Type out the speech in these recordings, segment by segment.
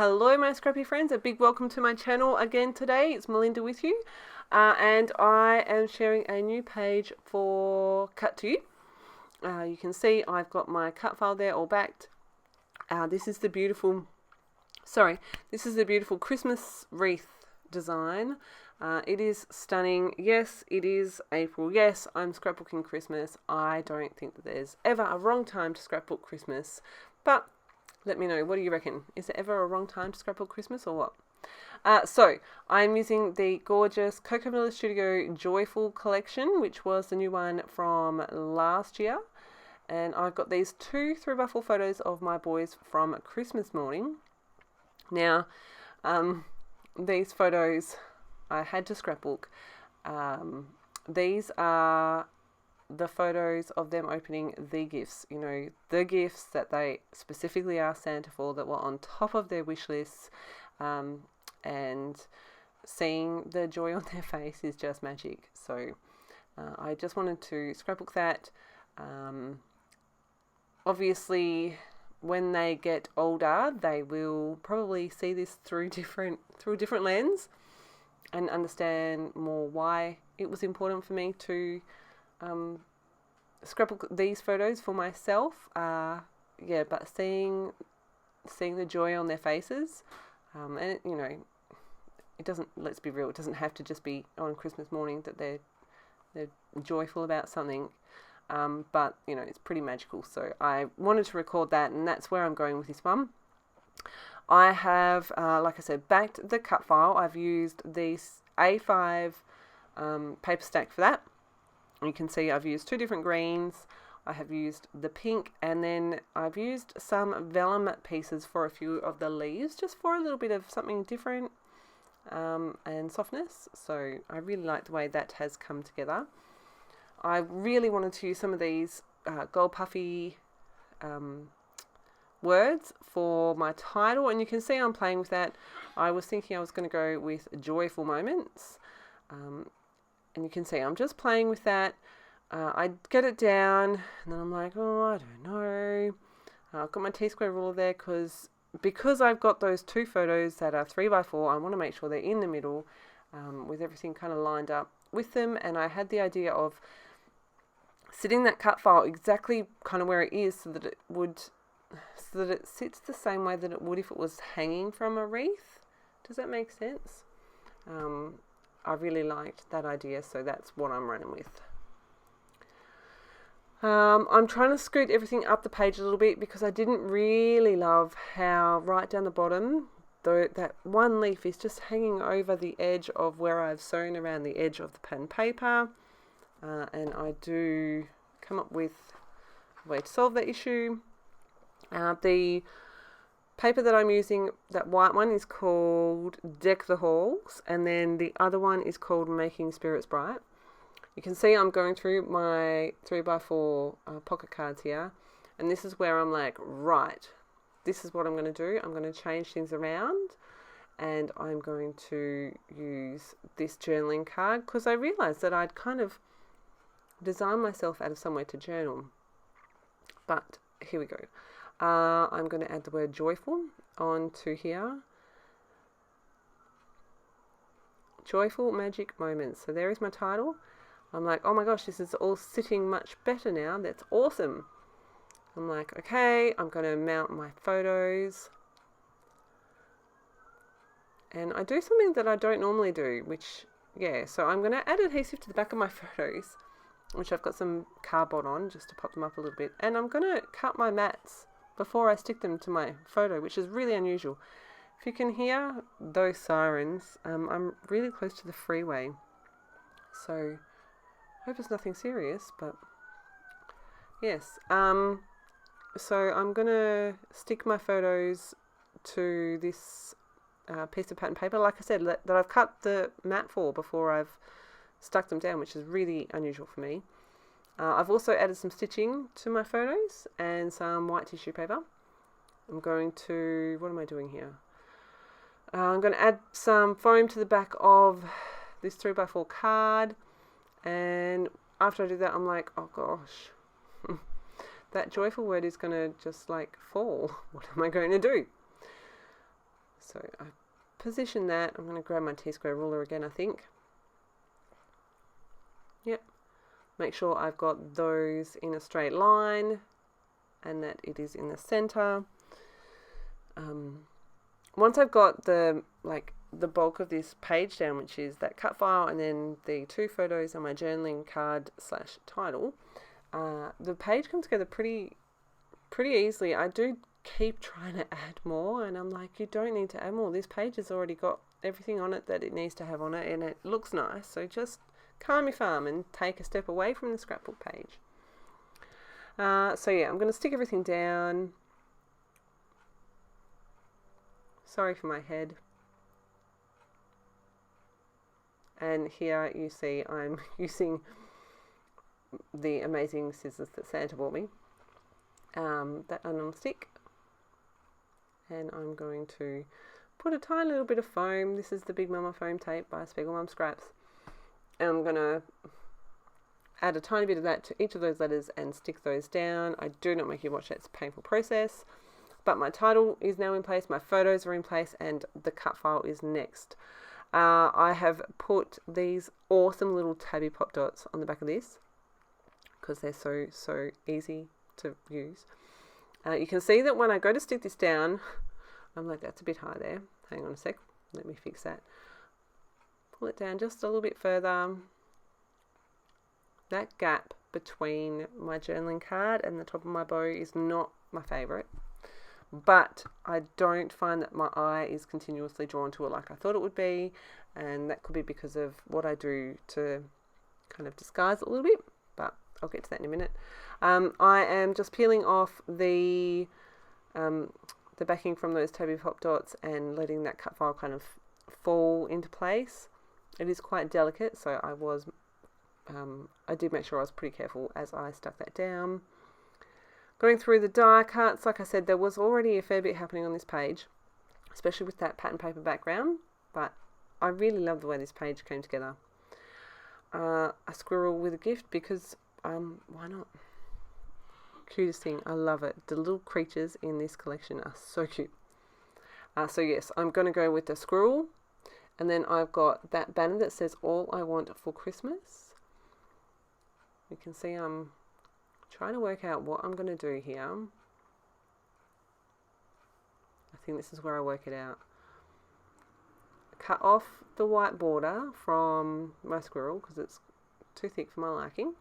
Hello my scrappy friends, a big welcome to my channel again today. It's Melinda with you and I am sharing a new page for Cut To You. You can see I've got my cut file there all backed. This is the beautiful Christmas wreath design. It is stunning. Yes, it is April. Yes, I'm scrapbooking Christmas. I don't think that there's ever a wrong time to scrapbook Christmas, but let me know, what do you reckon? Is there ever a wrong time to scrapbook Christmas or what? So I'm using the gorgeous Cocomilla Studio Joyful collection, which was the new one from last year. And I've got these 2 3x4 photos of my boys from Christmas morning. Now, these photos I had to scrapbook. These are the photos of them opening the gifts, the gifts that they specifically asked Santa for, that were on top of their wish lists, and seeing the joy on their face is just magic. So I just wanted to scrapbook that. Obviously when they get older they will probably see this through a different lens and understand more why it was important for me to scrapbook these photos for myself. But seeing the joy on their faces, and it doesn't, let's be real, it doesn't have to just be on Christmas morning that they're joyful about something, but it's pretty magical. So I wanted to record that, and that's where I'm going with this one. I have, like I said, backed the cut file. I've used this A5 paper stack for that. You can see I've used 2 different greens. I have used the pink, and then I've used some vellum pieces for a few of the leaves, just for a little bit of something different and softness. So I really like the way that has come together. I really wanted to use some of these gold puffy words for my title, and you can see I'm playing with that. I was thinking I was going to go with joyful moments, and you can see I'm just playing with that. I get it down and then I'm like, oh, I don't know. I've got my T-square ruler there because I've got those 2 photos that are 3x4. I want to make sure they're in the middle, with everything kind of lined up with them. And I had the idea of sitting that cut file exactly kind of where it is, so that it sits the same way that it would if it was hanging from a wreath. Does that make sense? I really liked that idea, so that's what I'm running with. I'm trying to scoot everything up the page a little bit because I didn't really love how right down the bottom, that one leaf is just hanging over the edge of where I've sewn around the edge of the pen paper. And I do come up with a way to solve that issue. The paper that I'm using, that white one, is called Deck the Halls, and then the other one is called Making Spirits Bright. You can see I'm going through my 3x4 pocket cards here, and this is where I'm like, right, this is what I'm going to do. I'm going to change things around, and I'm going to use this journaling card because I realised that I'd kind of designed myself out of somewhere to journal. But here we go. I'm going to add the word joyful onto here. Joyful magic moments. So there is my title. I'm like, oh my gosh, this is all sitting much better now. That's awesome. I'm like, okay, I'm going to mount my photos. And I do something that I don't normally do, so I'm going to add adhesive to the back of my photos, which I've got some cardboard on just to pop them up a little bit. And I'm going to cut my mats before I stick them to my photo, which is really unusual. If you can hear those sirens, I'm really close to the freeway. So I hope it's nothing serious, but yes. So I'm going to stick my photos to this piece of pattern paper, like I said, that I've cut the mat for before I've stuck them down, which is really unusual for me. I've also added some stitching to my photos and some white tissue paper. I'm going to, what am I doing here? I'm going to add some foam to the back of this 3x4 card, and after I do that I'm like, oh gosh, that joyful word is going to just like fall. What am I going to do? So I position that. I'm going to grab my T-square ruler again, I think. Yep. Make sure I've got those in a straight line and that it is in the center. Once I've got the bulk of this page down, which is that cut file and then the 2 photos and my journaling card / title, the page comes together pretty easily. I do keep trying to add more, and I'm like, you don't need to add more. This page has already got everything on it that it needs to have on it, and it looks nice. So just calm your farm and take a step away from the scrapbook page. So yeah, I'm going to stick everything down. Sorry for my head. And here you see I'm using the amazing scissors that Santa bought me. That on stick. And I'm going to put a tiny little bit of foam. This is the Big Mama foam tape by Spiegel Mum Scraps. And I'm going to add a tiny bit of that to each of those letters and stick those down. I do not make you watch that. It's a painful process. But my title is now in place, my photos are in place, and the cut file is next. I have put these awesome little tabby pop dots on the back of this because they're so easy to use. You can see that when I go to stick this down, I'm like, that's a bit high there. Hang on a sec. Let me fix that. Pull it down just a little bit further. That gap between my journaling card and the top of my bow is not my favourite. But I don't find that my eye is continuously drawn to it like I thought it would be. And that could be because of what I do to kind of disguise it a little bit. But I'll get to that in a minute. I am just peeling off the backing from those tabby pop dots and letting that cut file kind of fall into place. It is quite delicate, so I did make sure I was pretty careful as I stuck that down. Going through the die cuts, like I said, there was already a fair bit happening on this page, especially with that pattern paper background, but I really love the way this page came together. A squirrel with a gift because, why not? Cutest thing, I love it. The little creatures in this collection are so cute. So yes, I'm going to go with the squirrel, and then I've got that banner that says all I want for Christmas. You can see I'm trying to work out what I'm going to do here. I think this is where I work it out. Cut off the white border from my squirrel because it's too thick for my liking.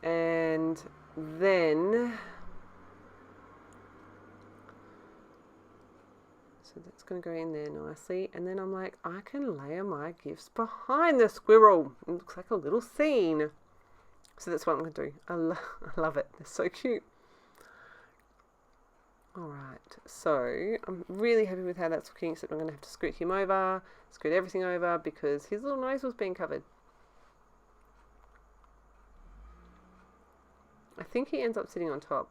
And then, so that's going to go in there nicely. And then I'm like, I can layer my gifts behind the squirrel. It looks like a little scene. So that's what I'm going to do. I love it. They're so cute. Alright, so I'm really happy with how that's looking, except I'm going to have to scoot him over, scoot everything over, because his little nose was being covered. I think he ends up sitting on top.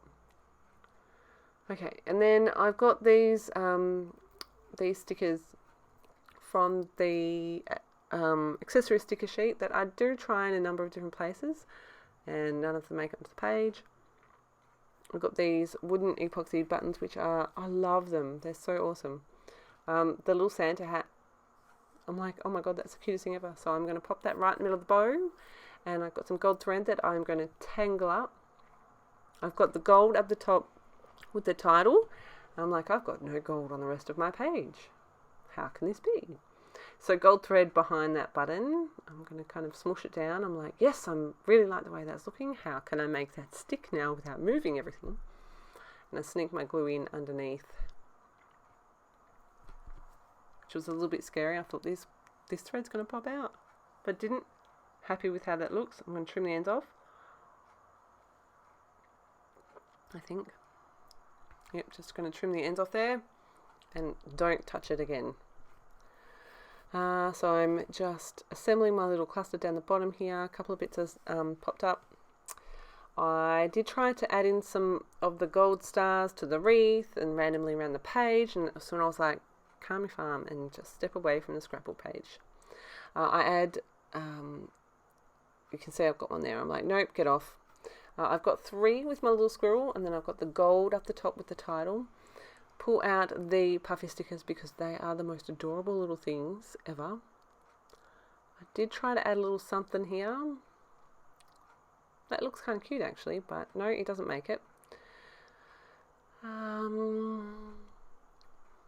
Okay, and then I've got these stickers from the accessory sticker sheet that I do try in a number of different places, and none of them make it to the page. I've got these wooden epoxy buttons, which are, I love them. They're so awesome. The little Santa hat. I'm like, oh my God, that's the cutest thing ever. So I'm going to pop that right in the middle of the bow. And I've got some gold thread that I'm going to tangle up. I've got the gold at the top with the title. I'm like, I've got no gold on the rest of my page. How can this be? So gold thread behind that button. I'm going to kind of smush it down. I'm like, yes, I really like the way that's looking. How can I make that stick now without moving everything? And I sneak my glue in underneath, which was a little bit scary. I thought this thread's going to pop out, but didn't. Happy with how that looks. I'm going to trim the ends off, I think. Yep, just going to trim the ends off there and don't touch it again. So I'm just assembling my little cluster down the bottom here. A couple of bits has popped up. I did try to add in some of the gold stars to the wreath and randomly around the page, and so I was like, calm your farm and just step away from the scrapbook page. I add, you can see I've got one there. I'm like, nope, get off. I've got 3 with my little squirrel, and then I've got the gold up the top with the title. pull out the puffy stickers because they are the most adorable little things ever. I did try to add a little something here. That looks kind of cute actually, but no, it doesn't make it.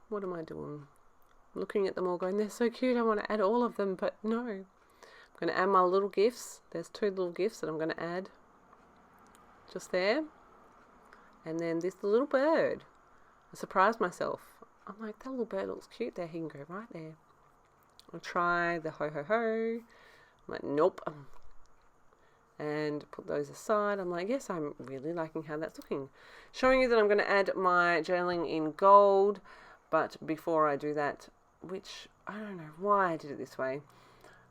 What am I doing? I'm looking at them all going, they're so cute, I want to add all of them, but no. I'm going to add my little gifts. There's 2 little gifts that I'm going to add just there. And then this little bird. I surprised myself. I'm like, that little bird looks cute there. He can go right there. I'll try the ho ho ho. I'm like, nope. And put those aside. I'm like, yes, I'm really liking how that's looking. Showing you that I'm going to add my journaling in gold. But before I do that, which I don't know why I did it this way,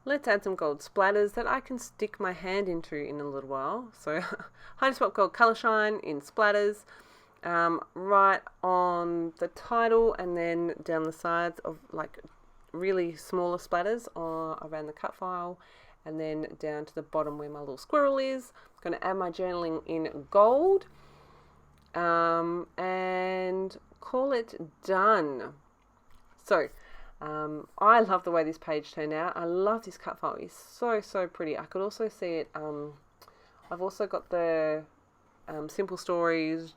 let's add some gold splatters that I can stick my hand into in a little while. So Heidi Swap Gold Colour Shine in splatters, right on the title and then down the sides of like really smaller splatters around the cut file, and then down to the bottom where my little squirrel is. I'm going to add my journaling in gold and call it done. So I love the way this page turned out. I love this cut file. It's so pretty. I could also see it. I've also got the Simple Stories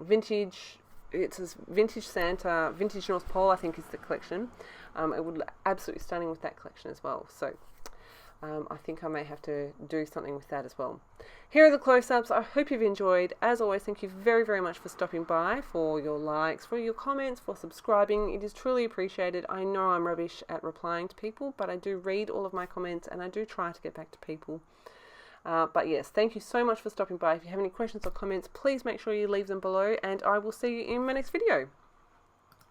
vintage. It says Vintage Santa, Vintage North Pole, I think is the collection. It would look absolutely stunning with that collection as well. So I think I may have to do something with that as well. Here are the close-ups. I hope you've enjoyed. As always, thank you very much for stopping by, for your likes, for your comments, for subscribing. It is truly appreciated. I know I'm rubbish at replying to people, but I do read all of my comments and I do try to get back to people. But yes, thank you so much for stopping by. If you have any questions or comments, please make sure you leave them below, and I will see you in my next video.